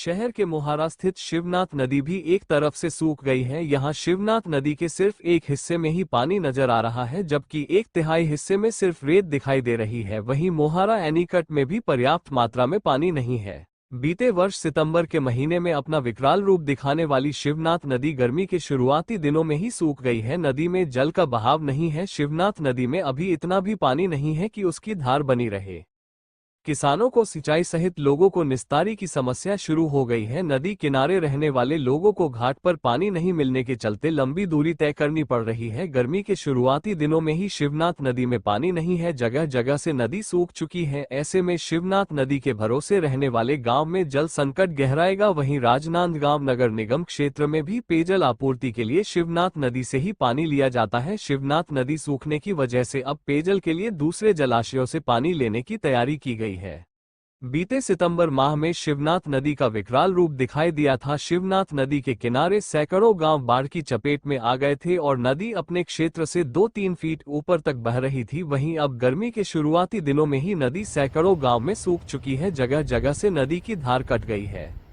शहर के मोहारा स्थित शिवनाथ नदी भी एक तरफ से सूख गई है। यहाँ शिवनाथ नदी के सिर्फ एक हिस्से में ही पानी नजर आ रहा है, जबकि एक तिहाई हिस्से में सिर्फ रेत दिखाई दे रही है। वहीं मोहारा एनीकट में भी पर्याप्त मात्रा में पानी नहीं है। बीते वर्ष सितंबर के महीने में अपना विकराल रूप दिखाने वाली शिवनाथ नदी गर्मी के शुरुआती दिनों में ही सूख गई है। नदी में जल का बहाव नहीं है। शिवनाथ नदी में अभी इतना भी पानी नहीं है कि उसकी धार बनी रहे। किसानों को सिंचाई सहित लोगों को निस्तारी की समस्या शुरू हो गई है। नदी किनारे रहने वाले लोगों को घाट पर पानी नहीं मिलने के चलते लंबी दूरी तय करनी पड़ रही है। गर्मी के शुरुआती दिनों में ही शिवनाथ नदी में पानी नहीं है। जगह जगह से नदी सूख चुकी है। ऐसे में शिवनाथ नदी के भरोसे रहने वाले गांव में जल संकट गहराएगा। वहीं राजनांदगांव नगर निगम क्षेत्र में भी पेयजल आपूर्ति के लिए शिवनाथ नदी से ही पानी लिया जाता है। शिवनाथ नदी सूखने की वजह से अब पेयजल के लिए दूसरे जलाशयों से पानी लेने की तैयारी की गई है। बीते सितंबर माह में शिवनाथ नदी का विकराल रूप दिखाई दिया था। शिवनाथ नदी के किनारे सैकड़ों गांव बाढ़ की चपेट में आ गए थे और नदी अपने क्षेत्र से 2-3 फीट ऊपर तक बह रही थी। वहीं अब गर्मी के शुरुआती दिनों में ही नदी सैकड़ों गांव में सूख चुकी है। जगह जगह से नदी की धार कट गई है।